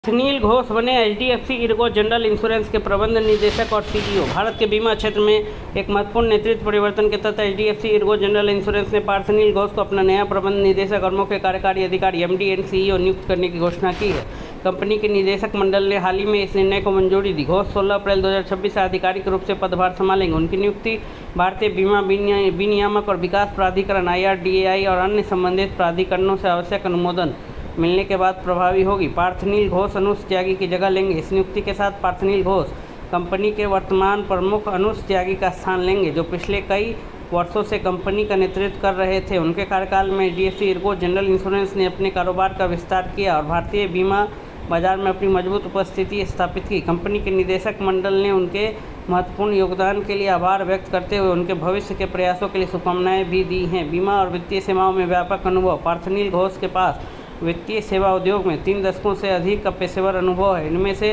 सुनील घोष बने HDFC Ergo general insurance के प्रबंध निदेशक और सीईओ। भारत के बीमा क्षेत्र में एक महत्वपूर्ण नेतृत्व परिवर्तन के तहत एचडीएफसी इर्गो जनरल इंश्योरेंस ने पार्थ सुनील घोष को अपना नया प्रबंध निदेशक और मुख्य कार्यकारी अधिकारी एमडी एंड सीईओ नियुक्त करने की घोषणा की है। कंपनी के निदेशक मंडल ने हाल ही में इस निर्णय को मंजूरी दी। घोष 16 अप्रैल 2026 से आधिकारिक रूप से पदभार संभालेंगे। उनकी नियुक्ति भारतीय बीमा विनियामक और विकास प्राधिकरण IRDAI और अन्य संबंधित प्राधिकरणों से आवश्यक अनुमोदन मिलने के बाद प्रभावी होगी। पार्थ सुनील घोष अनुज त्यागी की जगह लेंगे। इस नियुक्ति के साथ पार्थ सुनील घोष कंपनी के वर्तमान प्रमुख अनुज त्यागी का स्थान लेंगे, जो पिछले कई वर्षों से कंपनी का नेतृत्व कर रहे थे। उनके कार्यकाल में एचडीएफसी इर्गो जनरल इंश्योरेंस ने अपने कारोबार का विस्तार किया और भारतीय बीमा बाजार में अपनी मजबूत उपस्थिति स्थापित की। कंपनी के निदेशक मंडल ने उनके महत्वपूर्ण योगदान के लिए आभार व्यक्त करते हुए उनके भविष्य के प्रयासों के लिए शुभकामनाएं भी दी हैं। बीमा और वित्तीय सेवाओं में व्यापक अनुभव। पार्थ सुनील घोष के पास वित्तीय सेवा उद्योग में 3 दशकों से अधिक का पेशेवर अनुभव है। इनमें से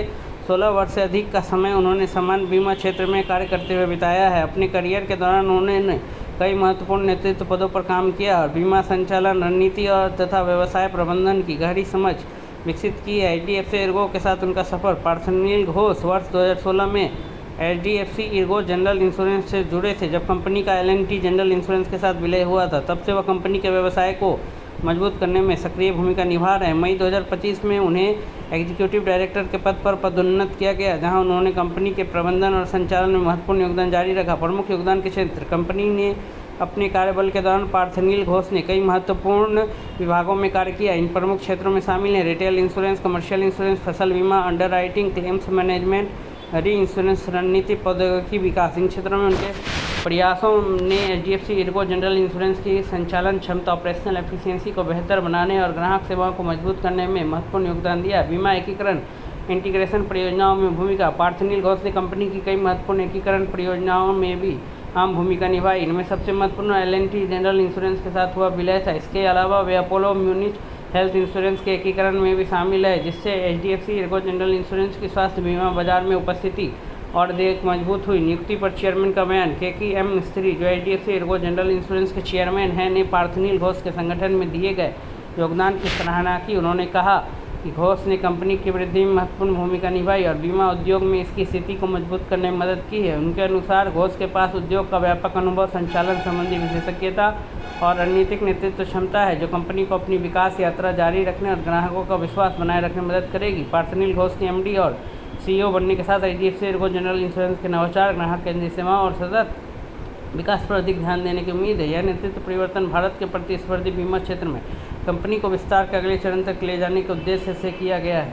16 वर्ष से अधिक का समय उन्होंने सामान्य बीमा क्षेत्र में कार्य करते हुए बिताया है। अपने करियर के दौरान उन्होंने कई महत्वपूर्ण नेतृत्व पदों पर काम किया और बीमा संचालन, रणनीति और तथा व्यवसाय प्रबंधन की गहरी समझ विकसित की है। एचडीएफसी इर्गो के साथ उनका सफर। पार्थ सुनील घोष वर्ष 2016 में एचडीएफसी इर्गो जनरल इंश्योरेंस से जुड़े थे, जब कंपनी का L&T जनरल इंश्योरेंस के साथ विलय हुआ था। तब से वह कंपनी के व्यवसाय को मजबूत करने में सक्रिय भूमिका निभा रहे हैं। मई 2025 में उन्हें एग्जीक्यूटिव डायरेक्टर के पद पर पदोन्नत किया गया, जहां उन्होंने कंपनी के प्रबंधन और संचालन में महत्वपूर्ण योगदान जारी रखा। प्रमुख योगदान के क्षेत्र। कंपनी ने अपने कार्यबल के दौरान पार्थ सुनील घोष ने कई महत्वपूर्ण विभागों में कार्य किया। इन प्रमुख क्षेत्रों में शामिल हैं रिटेल इंश्योरेंस, कमर्शियल इंश्योरेंस, फसल बीमा, अंडरराइटिंग, क्लेम्स मैनेजमेंट, री इंश्योरेंस, रणनीति, प्रौद्योगिकी विकास। इन क्षेत्रों में उनके प्रयासों ने एचडीएफसी इर्गो जनरल इंश्योरेंस की संचालन क्षमता, ऑपरेशनल एफिशिएंसी को बेहतर बनाने और ग्राहक सेवाओं को मजबूत करने में महत्वपूर्ण योगदान दिया। बीमा एकीकरण इंटीग्रेशन परियोजनाओं में भूमिका। पार्थ सुनील घोष ने कंपनी की कई महत्वपूर्ण एकीकरण परियोजनाओं में भी अहम भूमिका निभाई। इनमें सबसे महत्वपूर्ण L&T जनरल इंश्योरेंस के साथ हुआ विलय था। इसके अलावा वे अपोलो म्यूनिच हेल्थ इंश्योरेंस के एकीकरण में भी शामिल है, जिससे एचडीएफसी इर्गो जनरल इंश्योरेंस की स्वास्थ्य बीमा बाजार में उपस्थिति और अधिक मजबूत हुई। नियुक्ति पर चेयरमैन का बयान। KM मिस्त्री, जो एचडीएफसी इर्गो जनरल इंश्योरेंस के चेयरमैन हैं, ने पार्थ सुनील घोष के संगठन में दिए गए योगदान की सराहना की। उन्होंने कहा कि घोष ने कंपनी की वृद्धि में महत्वपूर्ण भूमिका निभाई और बीमा उद्योग में इसकी स्थिति को मजबूत करने में मदद की है। उनके अनुसार घोष के पास उद्योग का व्यापक अनुभव, संचालन संबंधी विशेषज्ञता और रणनीतिक नेतृत्व क्षमता है, जो कंपनी को अपनी विकास यात्रा जारी रखने और ग्राहकों का विश्वास बनाए रखने में मदद करेगी। पार्थ सुनील घोष के एमडी और सीईओ बनने के साथ एचडीएफसी इर्गो जनरल इंश्योरेंस के नवाचार, ग्राहक केंद्रीय सेवाओं और सतत विकास पर अधिक ध्यान देने की उम्मीद है। यह नेतृत्व परिवर्तन भारत के प्रतिस्पर्धी बीमा क्षेत्र में कंपनी को विस्तार के अगले चरण तक ले जाने के उद्देश्य से किया गया है।